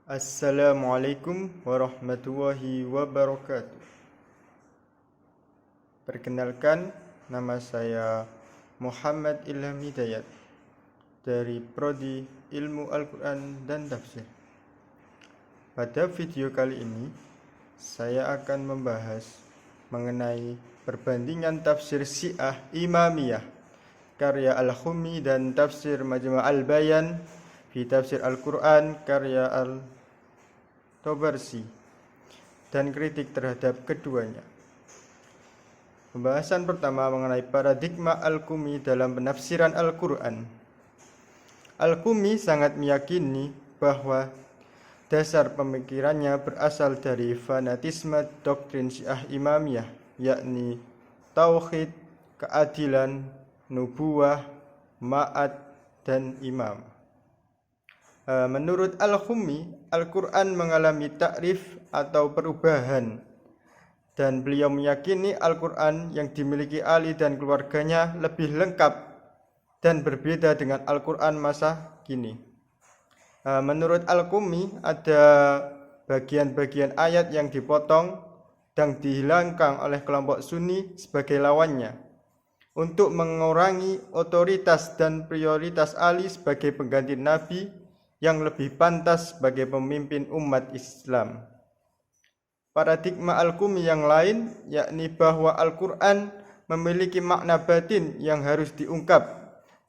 Assalamualaikum warahmatullahi wabarakatuh. Perkenalkan, nama saya Muhammad Ilham Hidayat dari Prodi Ilmu Al-Quran dan Tafsir. Pada video kali ini, saya akan membahas mengenai perbandingan tafsir Syiah Imamiyah karya Al-Khumi dan tafsir Majmu' Al-Bayan fi Tafsir Al-Quran karya Al-Tabarsi dan kritik terhadap keduanya. Pembahasan pertama mengenai paradigma Al-Khumi dalam penafsiran Al-Quran. Al-Khumi sangat meyakini bahwa dasar pemikirannya berasal dari fanatisme doktrin Syiah Imamiyah, yakni tauhid, keadilan, nubuwah, ma'ad, dan imam. Menurut Al-Khumi, Al-Quran mengalami takrif atau perubahan, dan beliau meyakini Al-Quran yang dimiliki Ali dan keluarganya lebih lengkap dan berbeda dengan Al-Quran masa kini. Menurut Al-Khumi, ada bagian-bagian ayat yang dipotong dan dihilangkan oleh kelompok Sunni sebagai lawannya untuk mengurangi otoritas dan prioritas Ali sebagai pengganti Nabi yang lebih pantas sebagai pemimpin umat Islam. Paradigma Al-Khumi yang lain yakni bahwa Al-Quran memiliki makna batin yang harus diungkap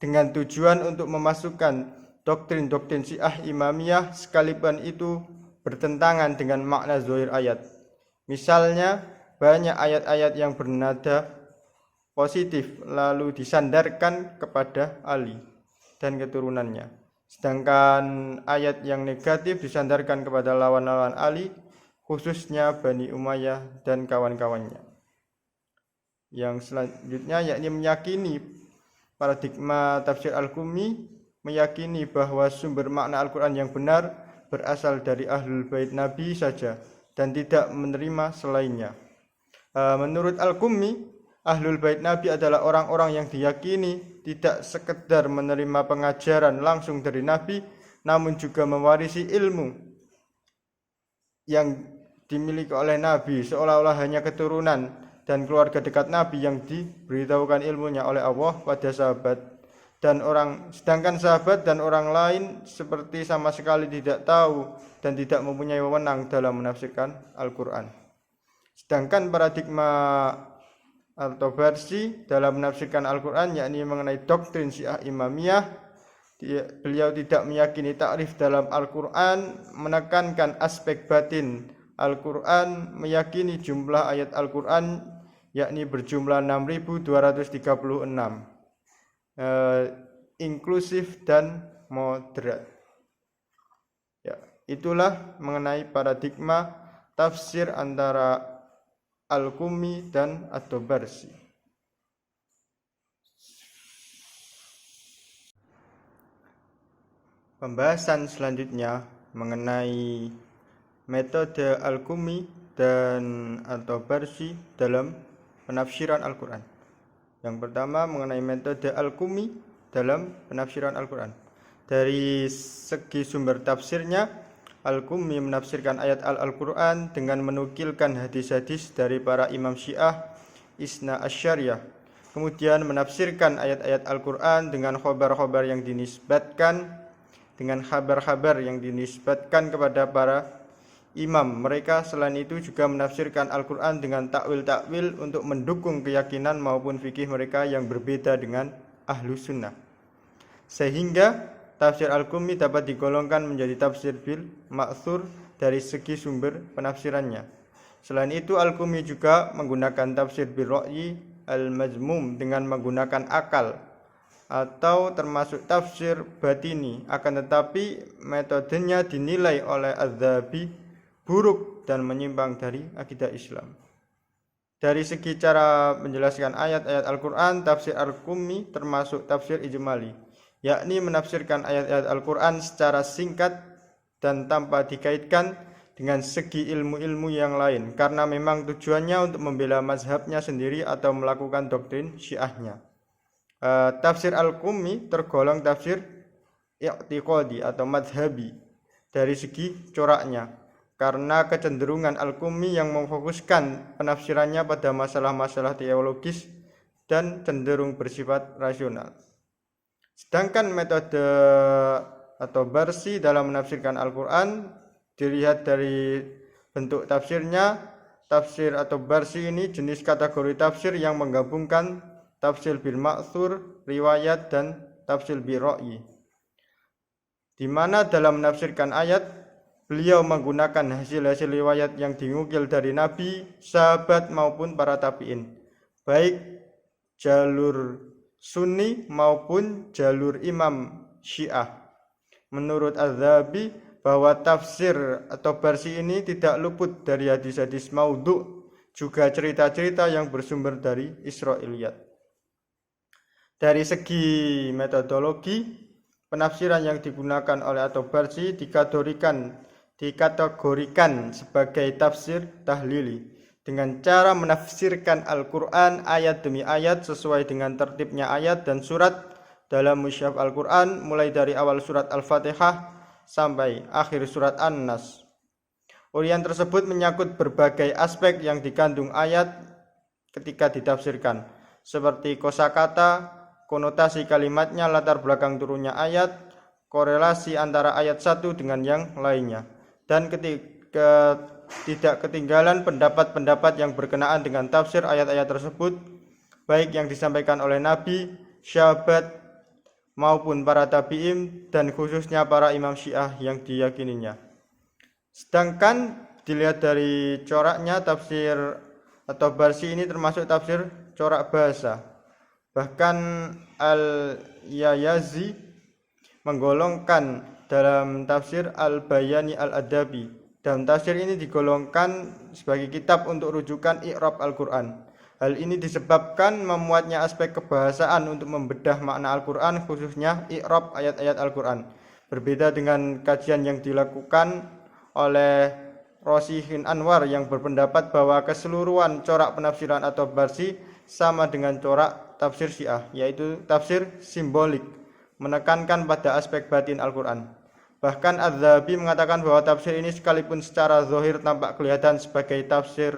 dengan tujuan untuk memasukkan doktrin-doktrin Syiah Imamiyah sekalipun itu bertentangan dengan makna zahir ayat. Misalnya, banyak ayat-ayat yang bernada positif lalu disandarkan kepada Ali dan keturunannya, sedangkan ayat yang negatif disandarkan kepada lawan-lawan Ali, khususnya Bani Umayyah dan kawan-kawannya. Yang selanjutnya yakni meyakini paradigma tafsir Al-Khumi meyakini bahwa sumber makna Al-Quran yang benar berasal dari Ahlul Bait Nabi saja dan tidak menerima selainnya. Menurut Al-Khumi, Ahlul Bait Nabi adalah orang-orang yang diyakini tidak sekedar menerima pengajaran langsung dari Nabi, namun juga mewarisi ilmu yang dimiliki oleh Nabi, seolah-olah hanya keturunan dan keluarga dekat Nabi yang diberitahukan ilmunya oleh Allah pada sahabat sedangkan sahabat dan orang lain seperti sama sekali tidak tahu dan tidak mempunyai wewenang dalam menafsirkan Al-Quran. Sedangkan paradigma Al-Tabarsi dalam menafsirkan Al-Quran yakni mengenai doktrin Syiah Imamiyah, beliau tidak meyakini takrif dalam Al-Quran, menekankan aspek batin Al-Quran, meyakini jumlah ayat Al-Quran yakni berjumlah 6.236, inklusif dan moderat. Ya, itulah mengenai paradigma tafsir antara Al-Khumi dan At-Tabarsi. Pembahasan selanjutnya mengenai metode Al-Khumi dan At-Tabarsi dalam penafsiran Al-Quran. Yang pertama mengenai metode Al-Khumi dalam penafsiran Al-Quran. Dari segi sumber tafsirnya, Al-Khumi menafsirkan ayat Al-Quran dengan menukilkan hadis-hadis dari para imam Syiah Isna Asyariyah. Kemudian menafsirkan ayat-ayat Al-Quran dengan khabar-khabar yang dinisbatkan kepada para imam mereka. Selain itu juga menafsirkan Al-Quran dengan takwil-takwil untuk mendukung keyakinan maupun fikih mereka yang berbeda dengan Ahlus Sunnah, sehingga tafsir Al-Khumi dapat digolongkan menjadi tafsir bil ma'thur dari segi sumber penafsirannya. Selain itu, Al-Khumi juga menggunakan tafsir bil ra'yi al-mazmum dengan menggunakan akal atau termasuk tafsir batini, akan tetapi metodenya dinilai oleh Az-Zahabi buruk dan menyimpang dari akidah Islam. Dari segi cara menjelaskan ayat-ayat Al-Quran, tafsir Al-Khumi termasuk tafsir ijmali, yakni menafsirkan ayat-ayat Al-Quran secara singkat dan tanpa dikaitkan dengan segi ilmu-ilmu yang lain, karena memang tujuannya untuk membela mazhabnya sendiri atau melakukan doktrin syiahnya. Tafsir Al-Khumi tergolong tafsir i'tiqadi atau madhabi dari segi coraknya, karena kecenderungan Al-Qummi yang memfokuskan penafsirannya pada masalah-masalah teologis dan cenderung bersifat rasional. Sedangkan metode At-Tabarsi dalam menafsirkan Al-Quran dilihat dari bentuk tafsirnya. Tafsir At-Tabarsi ini jenis kategori tafsir yang menggabungkan tafsir bil ma'thur, riwayat, dan tafsir bil ra'yi, di mana dalam menafsirkan ayat beliau menggunakan hasil-hasil riwayat yang dinukil dari Nabi, sahabat maupun para tabi'in, baik jalur Sunni maupun jalur Imam Syiah. Menurut Az-Zahabi, bahwa tafsir At-Tabarsi ini tidak luput dari hadis-hadis maudhu, juga cerita-cerita yang bersumber dari Israiliyat. Dari segi metodologi, penafsiran yang digunakan oleh At-Tabarsi dikategorikan sebagai tafsir tahlili, dengan cara menafsirkan Al-Quran ayat demi ayat sesuai dengan tertibnya ayat dan surat dalam mushaf Al-Quran, mulai dari awal surat Al-Fatihah sampai akhir surat An-Nas. Uraian tersebut menyangkut berbagai aspek yang dikandung ayat ketika ditafsirkan, seperti kosakata, konotasi kalimatnya, latar belakang turunnya ayat, korelasi antara ayat satu dengan yang lainnya, dan ketika tidak ketinggalan pendapat-pendapat yang berkenaan dengan tafsir ayat-ayat tersebut, baik yang disampaikan oleh Nabi, sahabat, maupun para tabi'in, dan khususnya para imam Syiah yang diyakininya. Sedangkan dilihat dari coraknya, tafsir At-Tabarsi ini termasuk tafsir corak bahasa. Bahkan Al-Yayazi menggolongkan dalam tafsir Al-Bayani Al-Adabi. Dalam tafsir ini digolongkan sebagai kitab untuk rujukan i'rab Al-Quran. Hal ini disebabkan memuatnya aspek kebahasaan untuk membedah makna Al-Quran, khususnya i'rab ayat-ayat Al-Quran. Berbeda dengan kajian yang dilakukan oleh Rosihin Anwar yang berpendapat bahwa keseluruhan corak penafsiran At-Tabarsi sama dengan corak tafsir Syiah, yaitu tafsir simbolik, menekankan pada aspek batin Al-Quran. Bahkan Az-Zahabi mengatakan bahwa tafsir ini sekalipun secara zahir tampak kelihatan sebagai tafsir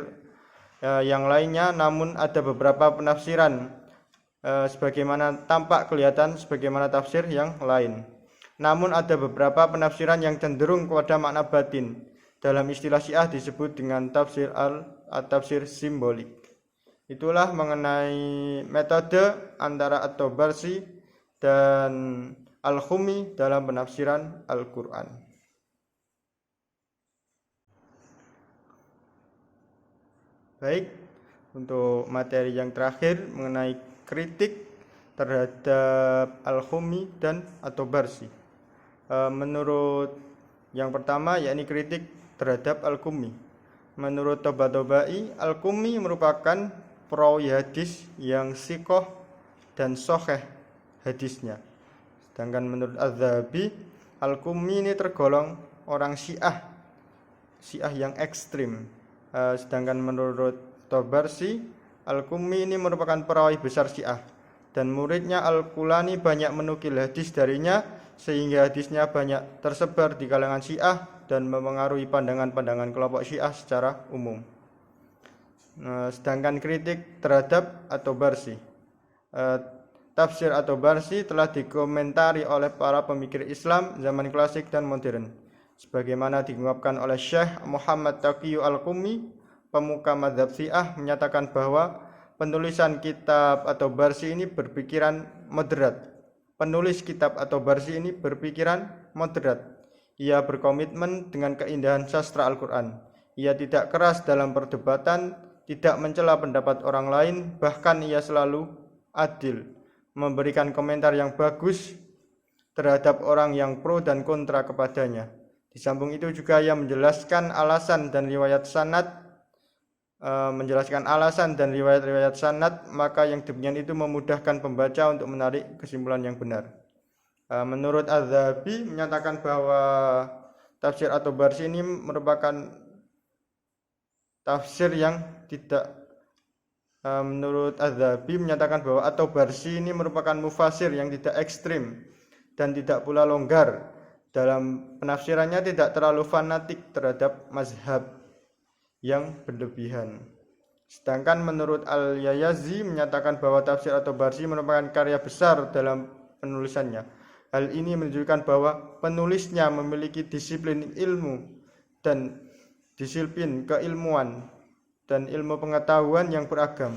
yang lainnya, namun ada beberapa penafsiran sebagaimana tampak kelihatan sebagaimana tafsir yang lain. Namun ada beberapa penafsiran yang cenderung kepada makna batin. Dalam istilah Syiah disebut dengan tafsir simbolik. Itulah mengenai metode antara At-Tabarsi dan Al-Qummi dalam penafsiran Al-Quran. Baik, untuk materi yang terakhir mengenai kritik terhadap Al-Qummi dan At-Tabarsi. Menurut yang pertama, yakni kritik terhadap Al-Qummi. Menurut Tabatabai, Al-Qummi merupakan perawi hadis yang sikoh dan soheh hadisnya. Sedangkan menurut Az-Zahabi, Al-Qummi ini tergolong orang Syiah yang ekstrim. Sedangkan menurut Tabarsi, Al-Qummi ini merupakan perawi besar Syiah, dan muridnya Al-Kulani banyak menukil hadis darinya, sehingga hadisnya banyak tersebar di kalangan Syiah dan memengaruhi pandangan-pandangan kelompok Syiah secara umum. Sedangkan kritik terhadap At-Tabarsi, tafsir At-Tabarsi telah dikomentari oleh para pemikir Islam zaman klasik dan modern, sebagaimana diungkapkan oleh Syekh Muhammad Taqiyyu Al-Qummi, pemuka mazhab Syiah, menyatakan bahwa penulisan kitab At-Tabarsi ini berpikiran moderat. Penulis kitab At-Tabarsi ini berpikiran moderat. Ia berkomitmen dengan keindahan sastra Al-Quran. Ia tidak keras dalam perdebatan, tidak mencela pendapat orang lain, bahkan ia selalu adil, memberikan komentar yang bagus terhadap orang yang pro dan kontra kepadanya. Di samping itu juga ia menjelaskan alasan dan riwayat sanad, maka yang demikian itu memudahkan pembaca untuk menarik kesimpulan yang benar. Menurut Az-Zahabi menyatakan bahwa tafsir At-Tabarsi ini merupakan tafsir yang tidak menurut Az-Zahabi menyatakan bahwa At-Tabarsi ini merupakan mufasir yang tidak ekstrim dan tidak pula longgar, dalam penafsirannya tidak terlalu fanatik terhadap mazhab yang berlebihan. Sedangkan menurut Al-Yayazi menyatakan bahwa tafsir At-Tabarsi merupakan karya besar dalam penulisannya. Hal ini menunjukkan bahwa penulisnya memiliki disiplin ilmu dan disiplin keilmuan dan ilmu pengetahuan yang beragam.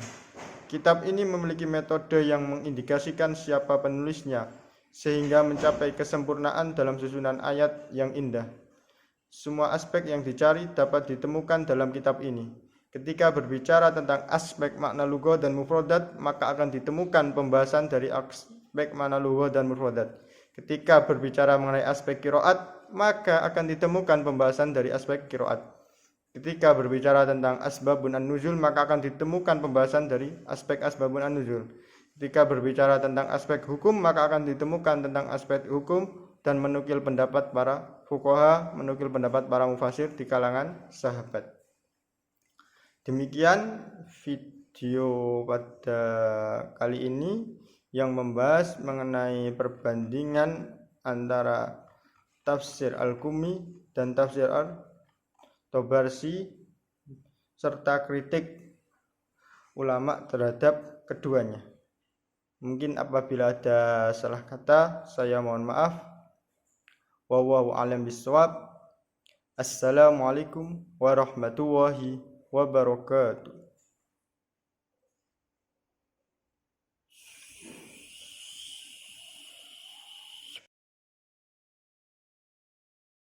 Kitab ini memiliki metode yang mengindikasikan siapa penulisnya, sehingga mencapai kesempurnaan dalam susunan ayat yang indah. Semua aspek yang dicari dapat ditemukan dalam kitab ini. Ketika berbicara tentang aspek makna lugha dan mufradat, maka akan ditemukan pembahasan dari aspek makna lugha dan mufradat. Ketika berbicara mengenai aspek qiraat, maka akan ditemukan pembahasan dari aspek qiraat. Ketika berbicara tentang asbabun an-nuzul, maka akan ditemukan pembahasan dari aspek asbabun an-nuzul. Ketika berbicara tentang aspek hukum, maka akan ditemukan tentang aspek hukum dan menukil pendapat para fuqaha, menukil pendapat para mufasir di kalangan sahabat. Demikian video pada kali ini yang membahas mengenai perbandingan antara tafsir Al-Qumi dan tafsir At-Tabarsi serta kritik ulama terhadap keduanya. Mungkin apabila ada salah kata, saya mohon maaf. Wallahu a'lam bishawab. Assalamualaikum warahmatullahi wabarakatuh.